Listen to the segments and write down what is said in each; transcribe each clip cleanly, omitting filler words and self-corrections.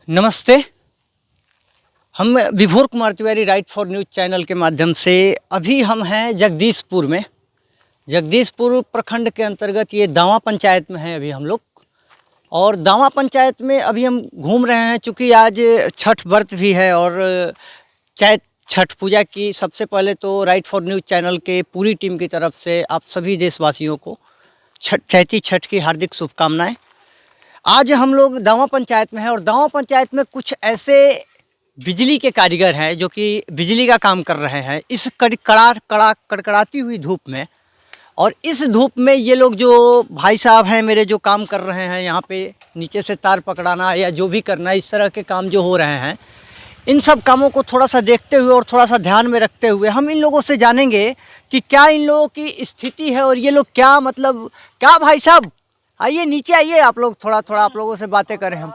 नमस्ते। हम विभोर Kumar Tiwari right for news channel के माध्यम से अभी हम हैं जगदीशपुर में। जगदीशपुर प्रखंड के अंतर्गत ये दावा पंचायत में हैं अभी हम लोग। और दावा पंचायत में अभी हम घूम रहे हैं चूँकि आज छठ व्रत भी है और चैत छठ पूजा की सबसे पहले तो राइट फॉर न्यूज़ चैनल के पूरी टीम की तरफ से आप सभी देशवासियों को चैती छठ की हार्दिक शुभकामनाएँ। आज हम लोग दावा पंचायत में हैं और दावा पंचायत में कुछ ऐसे बिजली के कारीगर हैं जो कि बिजली का काम कर रहे हैं इस कड़कड़ाती हुई धूप में। और इस धूप में ये लोग जो भाई साहब हैं मेरे जो काम कर रहे हैं यहाँ पे नीचे से तार पकड़ाना या जो भी करना इस तरह के काम जो हो रहे हैं, इन सब कामों को थोड़ा सा देखते हुए और थोड़ा सा ध्यान में रखते हुए हम इन लोगों से जानेंगे कि क्या इन लोगों की स्थिति है और ये लोग क्या मतलब क्या। भाई साहब आइए नीचे आइए, आप लोग थोड़ा आप लोगों से बातें करें। हम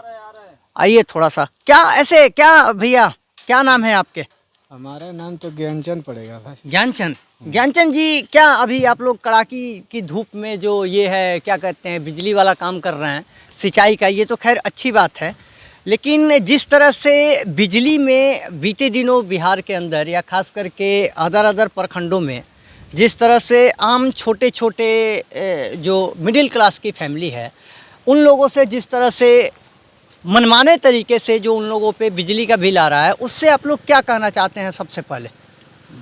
आइए थोड़ा सा। क्या ऐसे क्या भैया क्या नाम है आपके? हमारा नाम तो ज्ञानचंद पड़ेगा भाई। ज्ञानचंद जी, क्या अभी आप लोग कड़ाकी की धूप में जो ये है क्या कहते हैं बिजली वाला काम कर रहे हैं सिंचाई का, ये तो खैर अच्छी बात है, लेकिन जिस तरह से बिजली में बीते दिनों बिहार के अंदर या खास करके अदर प्रखंडों में जिस तरह से आम छोटे जो मिडिल क्लास की फैमिली है उन लोगों से जिस तरह से मनमाने तरीके से जो उन लोगों पे बिजली का बिल आ रहा है, उससे आप लोग क्या कहना चाहते हैं? सबसे पहले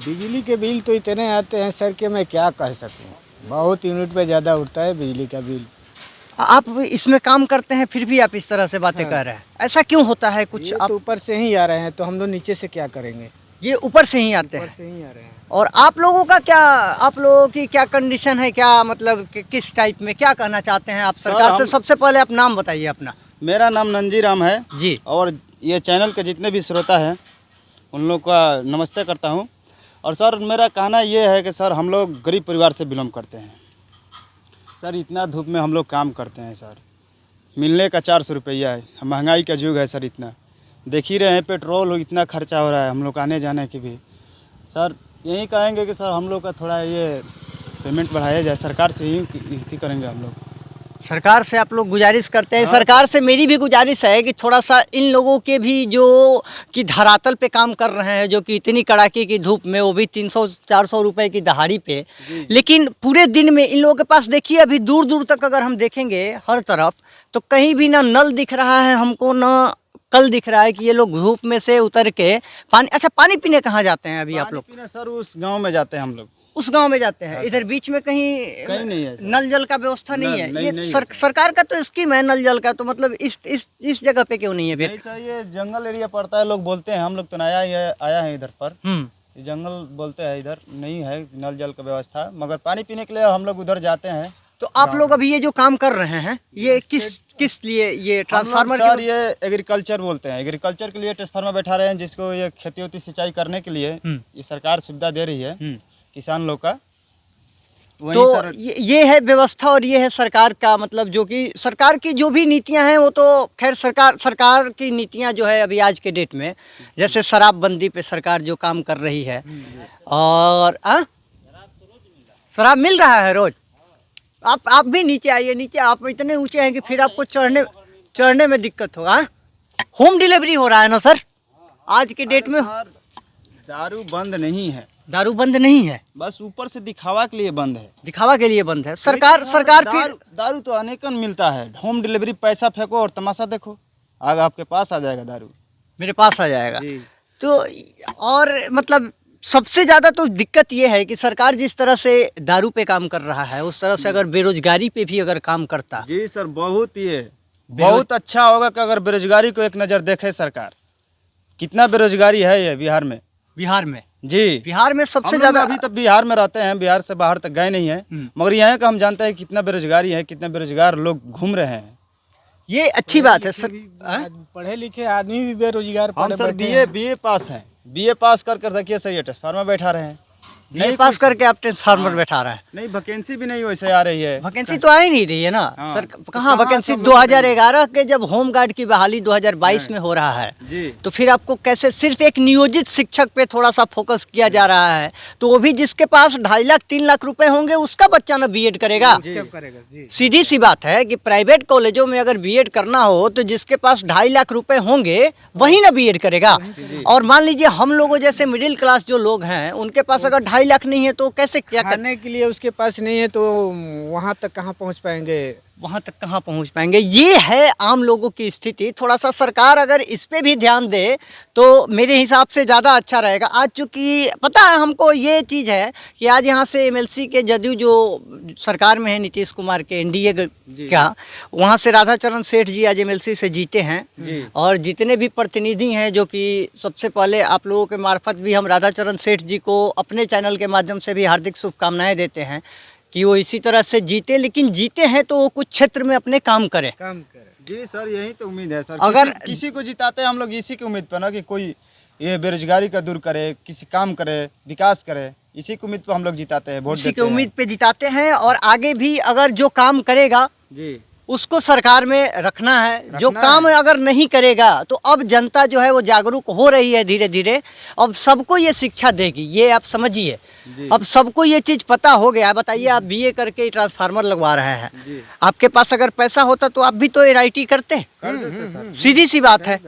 बिजली के बिल तो इतने आते हैं सर कि मैं क्या कह सकूं, बहुत यूनिट पे ज़्यादा उठता है बिजली का बिल। आप इसमें काम करते हैं फिर भी आप इस तरह से बातें कर रहे हैं, ऐसा क्यों होता है? कुछ ये आप तो ऊपर से ही आ रहे हैं तो हम लोग नीचे से क्या करेंगे? ये ऊपर से ही आते ऊपर हैं। से ही आ रहे हैं। और आप लोगों का क्या, आप लोगों की क्या कंडीशन है, क्या मतलब किस टाइप में क्या कहना चाहते हैं आप सरकार से? सबसे पहले आप नाम बताइए अपना। मेरा नाम नंजी राम है जी। और ये चैनल के जितने भी श्रोता हैं उन लोग का नमस्ते करता हूं। और सर मेरा कहना ये है कि सर हम लोग गरीब परिवार से बिलोंग करते हैं। सर इतना धूप में हम लोग काम करते हैं सर, मिलने का 400 रुपया है, महंगाई का युग है सर। इतना देख ही रहे हैं, पेट्रोल इतना खर्चा हो रहा है हम लोग आने जाने की भी। सर यही कहेंगे कि सर हम लोग का थोड़ा ये पेमेंट बढ़ाया जाए, सरकार से ही करेंगे हम लोग। सरकार से आप लोग गुजारिश करते हैं? सरकार से मेरी भी गुजारिश है कि थोड़ा सा इन लोगों के भी जो कि धरातल पे काम कर रहे हैं, जो कि इतनी कड़ाके की धूप में, वो भी 300-400 रुपए की दिहाड़ी पे, लेकिन पूरे दिन में इन लोगों के पास देखिए अभी दूर दूर तक अगर हम देखेंगे हर तरफ तो कहीं भी ना नल दिख रहा है हमको, ना कल दिख रहा है कि ये लोग धूप में से उतर के पानी। अच्छा, पानी पीने कहाँ जाते हैं अभी आप लोग? पीने सर उस गाँव में जाते हैं हम लोग। उस गांव में जाते हैं? इधर बीच में कहीं नहीं है नल जल का व्यवस्था नहीं है? ये नहीं सरकार का तो स्कीम है नल जल का, तो मतलब इस जगह पे क्यों नहीं है फिर? नहीं सर, ये जंगल एरिया पड़ता है, लोग बोलते हैं, हम लोग तो नया ही आया है इधर पर। ये जंगल बोलते हैं, इधर नहीं है नल जल का व्यवस्था, मगर पानी पीने के लिए हम लोग उधर जाते हैं। तो आप लोग अभी ये जो काम कर रहे हैं ये किस लिए? ये ट्रांसफार्मर सर ये एग्रीकल्चर बोलते हैं, एग्रीकल्चर के लिए ट्रांसफार्मर बैठा रहे हैं, जिसको ये खेती होती सिंचाई करने के लिए ये सरकार सुविधा दे रही है किसान लोग का। तो ये है व्यवस्था और ये है सरकार का मतलब, जो कि सरकार की जो भी नीतियां हैं वो तो खैर सरकार की नीतियां जो है अभी आज के डेट में, जैसे शराबबंदी पे सरकार जो काम कर रही है। और शराब मिल रहा है रोज? आप भी नीचे आइए, नीचे आप इतने ऊंचे हैं कि फिर आपको चढ़ने में दिक्कत होगा। होम डिलीवरी हो रहा है ना सर आज के डेट में? दारू बंद नहीं है, दारू बंद नहीं है, बस ऊपर से दिखावा के लिए बंद है। दिखावा के लिए बंद है सरकार फिर दारू तो अनेकन मिलता है, होम डिलीवरी, पैसा फेंको और तमाशा देखो, आगे आपके पास आ जाएगा दारू, मेरे पास आ जाएगा। तो और मतलब सबसे ज़्यादा तो दिक्कत ये है कि सरकार जिस तरह से दारू पे काम कर रहा है उस तरह से अगर बेरोजगारी पे भी अगर काम करता। जी सर, बहुत अच्छा होगा कि अगर बेरोजगारी को एक नज़र देखे सरकार। कितना बेरोजगारी है ये बिहार में जी, बिहार में सबसे ज़्यादा। अभी तक बिहार में रहते हैं, बिहार से बाहर तक गए नहीं हैं, मगर यहाँ का हम जानते हैं कितना बेरोजगारी है, कितने बेरोजगार लोग घूम रहे हैं। ये अच्छी बात है सर। पढ़े लिखे आदमी भी बेरोजगार हम सर बीए पास हैं, बीए पास कर देखिए सर ये ट्रांसफार्मर बैठा रहे हैं। बीए पास करके आप ट्रांसफार्मर बैठा रहे हैं। नहीं, वैकेंसी भी नहीं वैसे आ रही है। वैकेंसी तो आ ही नहीं रही है ना हाँ। सर। तो कहाँ कहाँ वैकेंसी सब लोग 2011 के जब होमगार्ड की बहाली 2022 में हो रहा है, जी तो फिर आपको कैसे सिर्फ एक नियोजित शिक्षक पे थोड़ा सा फोकस किया जा रहा है? तो वो भी जिसके पास 2.5 लाख 3 लाख रुपए होंगे उसका बच्चा ना बीएड करेगा। कब करेगा जी? सीधी सी बात है कि प्राइवेट कॉलेजों में अगर बीएड करना हो तो जिसके पास 2.5 लाख रुपए होंगे वही ना बीएड करेगा। और मान लीजिए हम लोगों जैसे मिडिल क्लास जो लोग हैं उनके पास अगर 2.5 लाख नहीं है तो कैसे क्या कर, खाने के लिए उसके पास नहीं है तो वहाँ तक कहाँ पहुँच पाएंगे? वहाँ तक कहाँ पहुँच पाएंगे? ये है आम लोगों की स्थिति। थोड़ा सा सरकार अगर इस पे भी ध्यान दे तो मेरे हिसाब से ज़्यादा अच्छा रहेगा। आज चूँकि पता है हमको ये चीज़ है कि आज यहाँ से एमएलसी के जदयू जो सरकार में है नीतीश कुमार के एनडीए का, वहाँ से राधाचरण सेठ जी आज एमएलसी से जीते हैं। और जितने भी प्रतिनिधि हैं, जो कि सबसे पहले आप लोगों के मार्फत भी हम राधाचरण सेठ जी को अपने चैनल के माध्यम से भी हार्दिक शुभकामनाएं देते हैं कि वो इसी तरह से जीते, लेकिन जीते हैं तो वो कुछ क्षेत्र में अपने काम करें। जी सर, यही तो उम्मीद है सर। अगर किसी को जिताते हैं हम लोग इसी की उम्मीद पर ना, कि कोई ये बेरोजगारी का दूर करे, किसी काम करे, विकास करे, इसी की उम्मीद पर हम लोग जिताते हैं, वोट इसी देते के हैं। उम्मीद पे जिताते हैं। और आगे भी अगर जो काम करेगा जी उसको सरकार में रखना है। जो रखना काम है। अगर नहीं करेगा तो अब जनता जो है वो जागरूक हो रही है धीरे धीरे। अब सबको ये शिक्षा देगी, ये आप समझिए। जी। अब सबको ये चीज़ पता हो गया। बताइए, आप बीए करके ट्रांसफार्मर लगवा रहे हैं, जी आपके पास अगर पैसा होता तो आप भी तो एनआईटी करते। कर देते सर। सीधी सी बात है,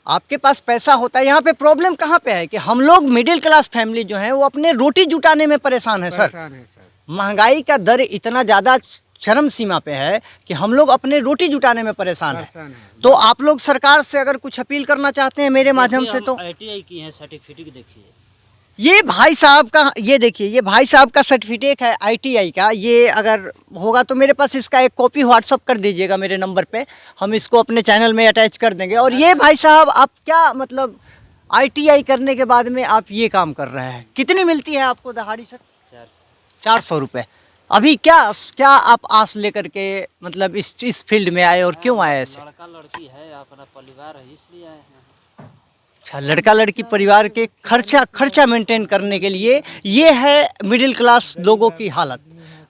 आपके पास पैसा होता है। यहाँ पे प्रॉब्लम कहाँ पे है कि हम लोग मिडिल क्लास फैमिली जो है वो अपने रोटी जुटाने में परेशान है सर। महंगाई का दर इतना ज़्यादा चरम सीमा पे है कि हम लोग अपने रोटी जुटाने में परेशान है। तो आप लोग सरकार से अगर कुछ अपील करना चाहते हैं मेरे माध्यम से, तो आईटीआई की है, सर्टिफिकेट देखिए। ये भाई साहब का, ये देखिए, ये भाई साहब का सर्टिफिकेट है आईटीआई का। ये अगर होगा तो मेरे पास इसका एक कॉपी व्हाट्सअप कर दीजिएगा मेरे नंबर पे, हम इसको अपने चैनल में अटैच कर देंगे। और ये भाई साहब, आप क्या मतलब आईटीआई करने के बाद में आप ये काम कर रहे हैं, कितनी मिलती है आपको दहाड़ी सर? 400 रुपये। अभी क्या क्या आप आस लेकर के मतलब इस फील्ड में आए और क्यों आए ऐसे? लड़का लड़की है, अपना परिवार है, इसलिए आए हैं। अच्छा, लड़का लड़की परिवार के खर्चा मेंटेन करने के लिए। ये है मिडिल क्लास लोगों की हालत।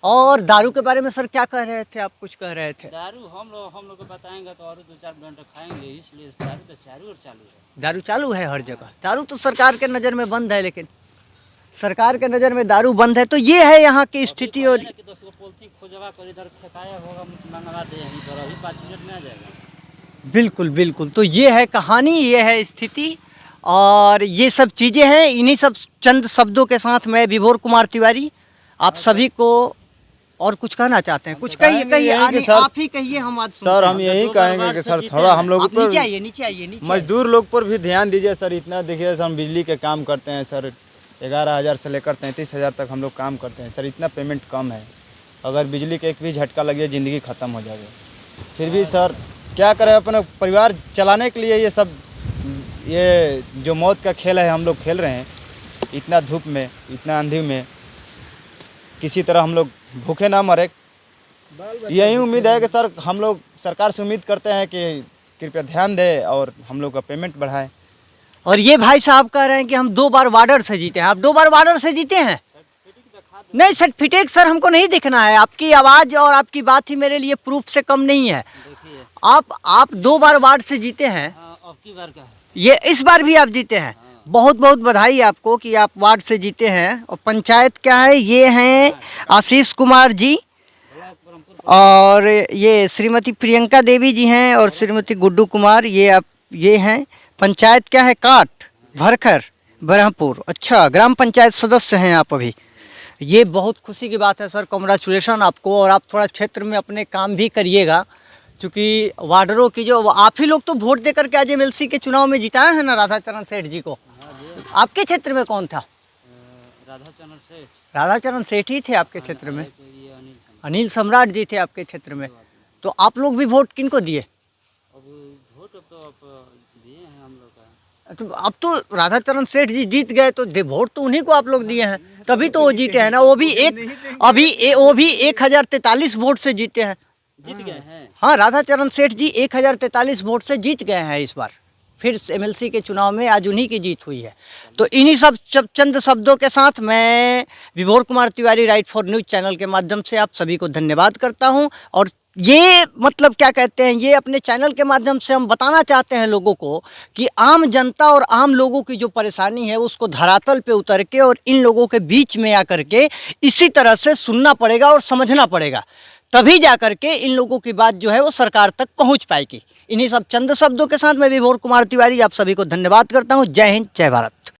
और दारू के बारे में सर क्या कह रहे थे आप? कुछ कह रहे थे। दारू हम लोग को बताएंगे तो और 2-4 घंटे खाएंगे, इसलिए दारू तो चालू और चालू है। दारू चालू है हर जगह। दारू तो सरकार के नज़र में बंद है, लेकिन सरकार के नज़र में दारू बंद है। तो ये है यहाँ की स्थिति। और कि 10 गो पॉलिथीन खोजवा कर इधर फेंकाया होगा, मंगवा दे यहीं पर, अभी 5 मिनट में आ जाएगा। बिल्कुल बिल्कुल। तो ये है कहानी, ये है स्थिति, और ये सब चीज़ें हैं। इन्हीं सब चंद शब्दों के साथ मैं विभोर कुमार तिवारी आप सभी को और कुछ कहना चाहते हैं? कुछ कहिए, कहिए, आप ही कहिए, हम आज सर हम यही कहेंगे कि सर थोड़ा हम लोग नीचे आइए, नीचे आइए, नीचे मजदूर लोग पर भी ध्यान दीजिए सर। इतना देखिए सर, हम बिजली के काम करते हैं सर, 11,000 से लेकर 33,000 तक हम लोग काम करते हैं सर। इतना पेमेंट कम है, अगर बिजली का एक भी झटका लगे ज़िंदगी ख़त्म हो जाएगी। फिर भी सर क्या करें, अपना परिवार चलाने के लिए ये जो मौत का खेल है हम लोग खेल रहे हैं। इतना धूप में, इतना आंधी में, किसी तरह हम लोग भूखे ना मरे। यही उम्मीद है कि सर हम लोग सरकार से उम्मीद करते हैं कि कृपया ध्यान दे और हम लोग का पेमेंट बढ़ाए। और ये भाई साहब कह रहे हैं कि हम 2 बार वार्डर से जीते हैं। आप 2 बार वार्डर से जीते हैं? नहीं, सर्टिफिकेट सर हमको नहीं देखना है। आपकी आवाज़ और आपकी बात ही मेरे लिए प्रूफ से कम नहीं है। देखिए, आप 2 बार वार्ड से जीते हैं, अब की बार का है। ये इस बार भी आप जीते हैं। बहुत बहुत बधाई आपको कि आप वार्ड से जीते हैं। और पंचायत क्या है? ये हैं आशीष कुमार जी, और ये श्रीमती प्रियंका देवी जी हैं, और श्रीमती गुड्डू कुमार। ये हैं। पंचायत क्या है? काट भरखर ब्रह्मपुर। अच्छा, ग्राम पंचायत सदस्य हैं आप अभी। ये बहुत खुशी की बात है सर, कॉन्ग्रेचुलेसन आपको। और आप थोड़ा क्षेत्र में अपने काम भी करिएगा, क्योंकि वार्डरों की जो आप ही लोग तो वोट दे करके आज एमएलसी के चुनाव में जिताए हैं ना राधाचरण सेठ जी को। आपके क्षेत्र में कौन था? राधाचरण सेठ। राधाचरण सेठ ही थे आपके क्षेत्र में? तो ये अनिल सम्राट जी थे आपके क्षेत्र में। तो आप लोग भी वोट किनको दिए? अब वोट तो अब दिए हैं हम लोग का। तो अब तो राधाचरण सेठ जी जीत गए, तो वोट तो उन्हीं को आप लोग दिए हैं, तभी तो वो जीते हैं ना। वो भी 1043 वोट से जीते हैं। जीत गए हैं। हाँ, राधाचरण सेठ जी 1043 वोट से जीत गए हैं इस बार फिर एमएलसी के चुनाव में आज उन्हीं की जीत हुई है। तो इन्हीं सब चंद शब्दों के साथ मैं विभोर Kumar Tiwari right for news channel के माध्यम से आप सभी को धन्यवाद करता हूं। और ये मतलब क्या कहते हैं, ये अपने चैनल के माध्यम से हम बताना चाहते हैं लोगों को कि आम जनता और आम लोगों की जो परेशानी है उसको धरातल पे उतर के और इन लोगों के बीच में आकर के इसी तरह से सुनना पड़ेगा और समझना पड़ेगा, तभी जा कर के इन लोगों की बात जो है वो सरकार तक पहुंच पाएगी। इन्हीं सब चंद शब्दों के साथ मैं विभोर कुमार तिवारी आप सभी को धन्यवाद करता हूं। जय हिंद, जय भारत।